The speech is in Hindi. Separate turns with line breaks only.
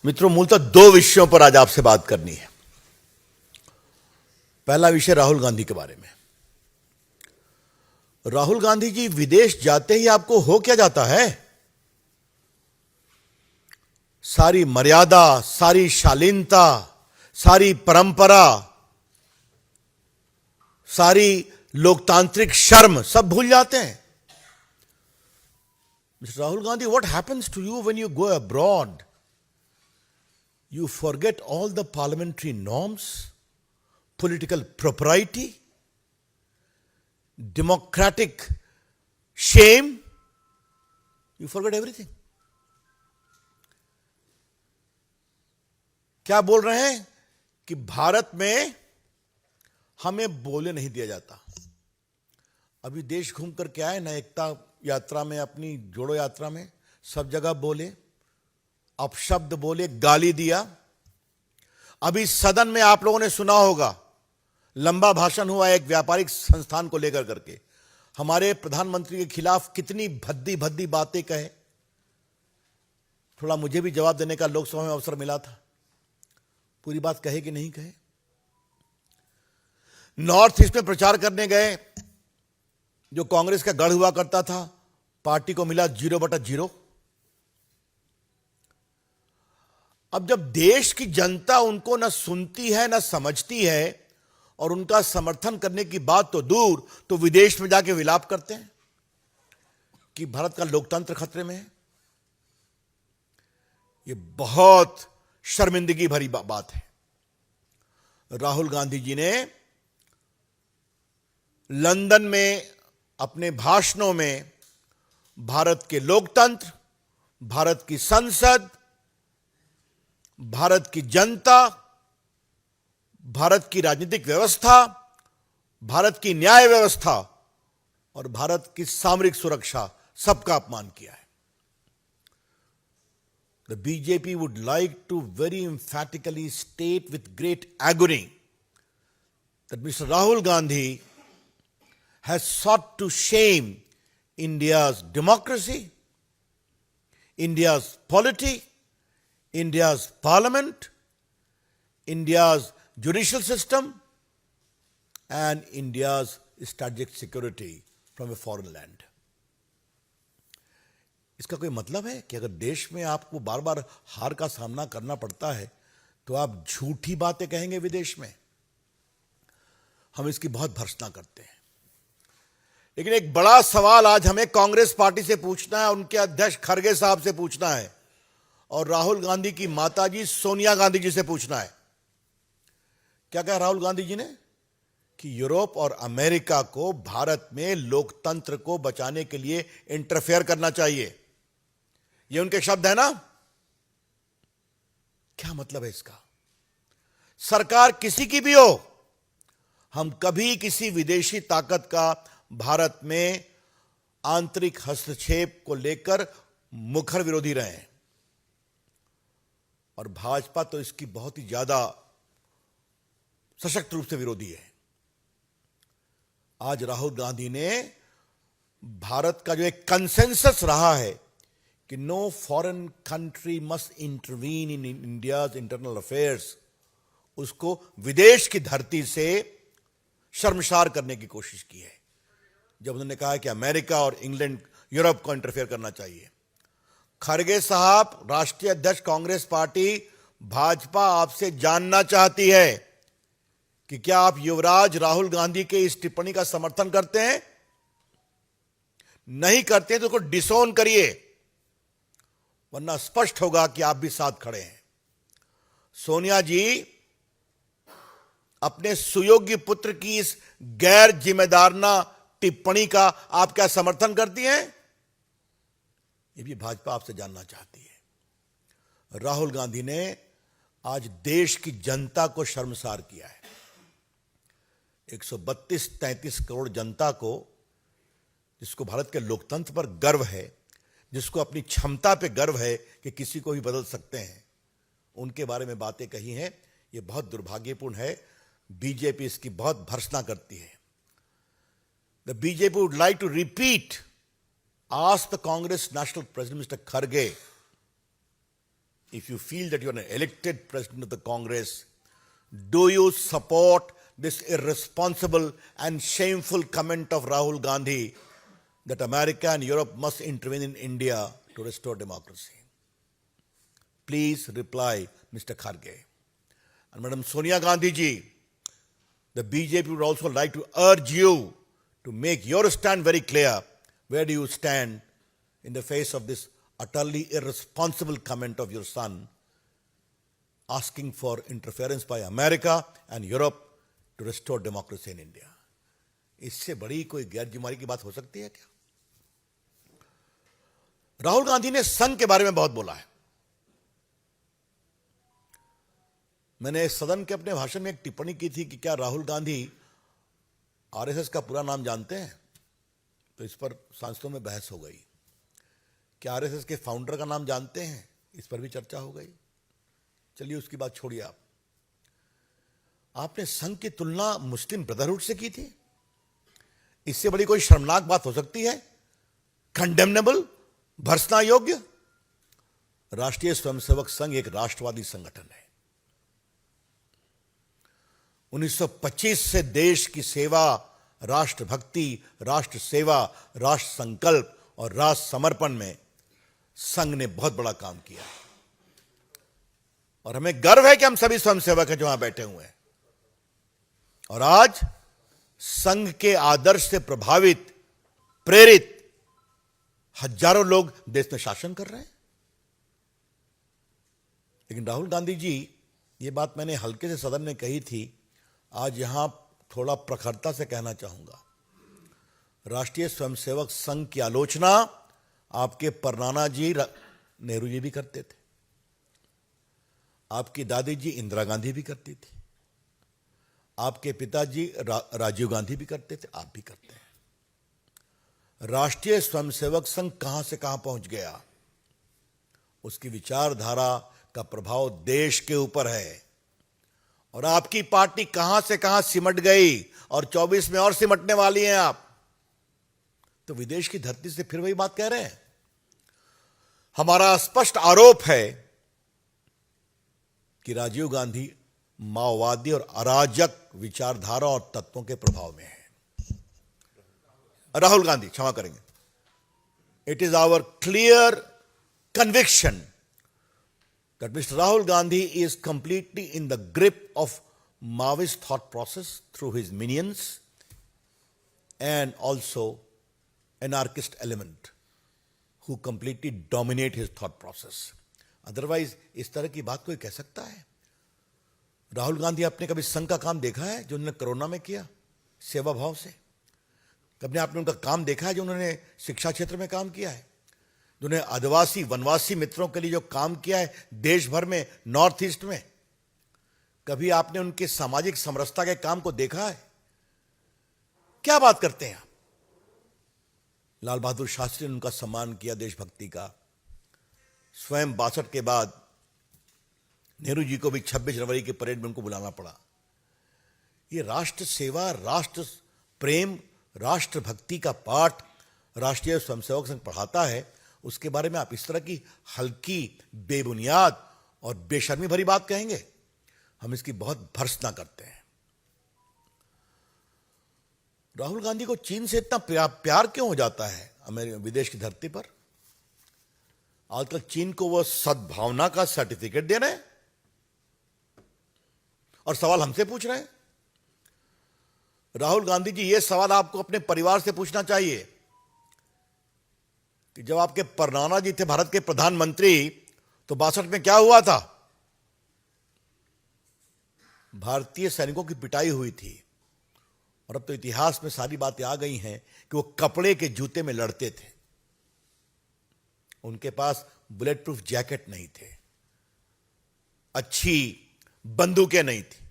मित्रों, मूलतः दो विषयों पर आज आपसे बात करनी है। पहला विषय राहुल गांधी के बारे में। राहुल गांधी जी विदेश जाते ही आपको हो क्या जाता है? सारी मर्यादा, सारी शालीनता, सारी परंपरा, सारी लोकतांत्रिक शर्म सब भूल जाते हैं। Mr. Rahul Gandhi, what happens to you when you go abroad? You forget all the parliamentary norms, political propriety, democratic shame. You forget everything. क्या बोल रहे हैं कि भारत में हमें बोले नहीं दिया जाता। अभी देश घूम कर के आए ना, एकता यात्रा में, अपनी जोड़ो यात्रा में, सब जगह बोले, अपशब्द बोले, गाली दिया। अभी सदन में आप लोगों ने सुना होगा, लंबा भाषण हुआ एक व्यापारिक संस्थान को लेकर करके, हमारे प्रधानमंत्री के खिलाफ कितनी भद्दी भद्दी बातें कहे। थोड़ा मुझे भी जवाब देने का लोकसभा में अवसर मिला था। पूरी बात कहे कि नहीं कहे? नॉर्थ ईस्ट में प्रचार करने गए, जो कांग्रेस का गढ़ हुआ करता था, पार्टी को मिला 0/0। अब जब देश की जनता उनको न सुनती है न समझती है और उनका समर्थन करने की बात तो दूर, तो विदेश में जाके विलाप करते हैं कि भारत का लोकतंत्र खतरे में है। ये बहुत शर्मिंदगी भरी बात है। राहुल गांधी जी ने लंदन में अपने भाषणों में भारत के लोकतंत्र, भारत की संसद, भारत की जनता, भारत की राजनीतिक व्यवस्था, भारत की न्याय व्यवस्था और भारत की सामरिक सुरक्षा, सबका अपमान किया है। The BJP would like to very emphatically state with great agony that Mr. Rahul Gandhi has sought to shame India's democracy, India's polity, India's parliament, India's judicial system, and India's strategic security from a foreign land. इसका कोई मतलब है कि अगर देश में आपको बार बार हार का सामना करना पड़ता है तो आप झूठी बातें कहेंगे विदेश में? हम इसकी बहुत भर्त्सना करते हैं। लेकिन एक बड़ा सवाल आज हमें कांग्रेस पार्टी से पूछना है, उनके अध्यक्ष खड़गे साहब से पूछना है और राहुल गांधी की माताजी सोनिया गांधी जी से पूछना है। क्या कहा राहुल गांधी जी ने? कि यूरोप और अमेरिका को भारत में लोकतंत्र को बचाने के लिए इंटरफेयर करना चाहिए। ये उनके शब्द है ना? क्या मतलब है इसका? सरकार किसी की भी हो, हम कभी किसी विदेशी ताकत का भारत में आंतरिक हस्तक्षेप को लेकर मुखर विरोधी रहे हैं और भाजपा तो इसकी बहुत ही ज्यादा सशक्त रूप से विरोधी है। आज राहुल गांधी ने भारत का जो एक कंसेंसस रहा है कि no foreign country must intervene in India's internal affairs, उसको विदेश की धरती से शर्मसार करने की कोशिश की है, जब उन्होंने कहा कि अमेरिका और इंग्लैंड, यूरोप को इंटरफेयर करना चाहिए। खड़गे साहब, राष्ट्रीय अध्यक्ष कांग्रेस पार्टी, भाजपा आपसे जानना चाहती है कि क्या आप युवराज राहुल गांधी के इस टिप्पणी का समर्थन करते हैं? नहीं करते हैं तो उसको डिसोन करिए, वरना स्पष्ट होगा कि आप भी साथ खड़े हैं। सोनिया जी, अपने सुयोग्य पुत्र की इस गैर जिम्मेदाराना टिप्पणी का आप क्या समर्थन करती हैं? ये भी भाजपा आपसे जानना चाहती है। राहुल गांधी ने आज देश की जनता को शर्मसार किया है। 132-33 करोड़ जनता को, जिसको भारत के लोकतंत्र पर गर्व है, जिसको अपनी क्षमता पे गर्व है कि किसी को भी बदल सकते हैं, उनके बारे में बातें कही हैं। ये बहुत दुर्भाग्यपूर्ण है। बीजेपी इसकी बहुत भर्त्सना करती है। The BJP would like to repeat, ask the Congress National President Mr. Kharge if you feel that you are an elected president of the Congress, do you support this irresponsible and shameful comment of Rahul Gandhi that America and Europe must intervene in India to restore democracy? Please reply, Mr. Kharge. And Madam Sonia Gandhi ji, the BJP would also like to urge you to make your stand very clear. Where do you stand in the face of this utterly irresponsible comment of your son asking for interference by America and Europe to restore democracy in India? इससे बड़ी कोई गैरजिम्मेदारी की बात हो सकती है क्या? राहुल गांधी ने संघ के बारे में बहुत बोला है. मैंने सदन के अपने भाषण में एक टिप्पणी की थी कि क्या राहुल गांधी आरएसएस का पूरा नाम जानते हैं, तो इस पर सांसदों में बहस हो गई. क्या आरएसएस के फाउंडर का नाम जानते हैं, इस पर भी चर्चा हो गई. चलिए उसकी बात छोड़िए. आपने संघ की तुलना मुस्लिम ब्रदरहुड से की थी. इससे बड़ी कोई शर्मनाक बात हो सकती है? कंडेमनेबल, भर्त्सना योग्य. राष्ट्रीय स्वयंसेवक संघ एक राष्ट्रवादी संगठन है. 1925 से देश की सेवा, राष्ट्रभक्ति, राष्ट्र सेवा, राष्ट्र संकल्प और राष्ट्र समर्पण में संघ ने बहुत बड़ा काम किया. और हमें गर्व है कि हम सभी स्वयंसेवक हैं जो यहां बैठे हुए हैं. और आज संघ के आदर्श से प्रभावित, प्रेरित हजारों लोग देश में शासन कर रहे हैं. लेकिन राहुल गांधी जी, ये बात मैंने हल्के से सदन में कही थी, आज यहां थोड़ा प्रखरता से कहना चाहूंगा. राष्ट्रीय स्वयंसेवक संघ की आलोचना आपके परनाना जी नेहरू जी भी करते थे. आपकी दादी जी इंदिरा गांधी भी करती थी. आपके पिताजी राजीव गांधी भी करते थे. आप भी करते हैं. राष्ट्रीय स्वयंसेवक संघ कहां से कहां पहुंच गया, उसकी विचारधारा का प्रभाव देश के ऊपर है. और आपकी पार्टी कहां से कहां सिमट गई और 24 में और सिमटने वाली हैं आप. तो विदेश की धरती से फिर वही बात कह रहे हैं. हमारा स्पष्ट आरोप है कि राजीव गांधी माओवादी और अराजक विचारधारा और तत्वों के प्रभाव में है. राहुल गांधी, क्षमा करेंगे. It is our clear conviction that Mr. Rahul Gandhi is completely in the grip of Maoist thought process through his minions and also anarchist element who completely dominate his thought process. Otherwise, इस तरह की बात कोई कह सकता है? राहुल गांधी, आपने कभी संघ का काम देखा है जो उन्होंने कोरोना में किया सेवा भाव से? कभी आपने उनका काम देखा है जो उन्होंने शिक्षा क्षेत्र में काम किया है, जिन्होंने आदिवासी वनवासी मित्रों के लिए जो काम किया है देश भर में, नॉर्थ ईस्ट में? कभी आपने उनके सामाजिक समरसता के काम को देखा है? क्या बात करते हैं आप? लाल बहादुर शास्त्री ने उनका सम्मान किया, देशभक्ति का. स्वयं 62 के बाद नेहरू जी को भी 26 जनवरी की परेड में उनको बुलाना पड़ा. ये राष्ट्र सेवा, राष्ट्र प्रेम, राष्ट्रभक्ति का पाठ राष्ट्रीय स्वयंसेवक संघ पढ़ाता है. उसके बारे में आप इस तरह की हल्की, बेबुनियाद और बेशर्मी भरी बात कहेंगे? हम इसकी बहुत भर्त्सना करते हैं. राहुल गांधी को चीन से इतना प्यार क्यों हो जाता है अमेरिका, विदेश की धरती पर? आजकल चीन को वो सद्भावना का सर्टिफिकेट दे रहे हैं और सवाल हमसे पूछ रहे हैं. राहुल गांधी जी, ये सवाल आपको अपने परिवार से पूछना चाहिए कि जब आपके परनाना जी थे भारत के प्रधानमंत्री, तो 62 में क्या हुआ था? भारतीय सैनिकों की पिटाई हुई थी. और अब तो इतिहास में सारी बातें आ गई हैं कि वो कपड़े के जूते में लड़ते थे. उनके पास बुलेट प्रूफ जैकेट नहीं थे, अच्छी बंदूकें नहीं थी.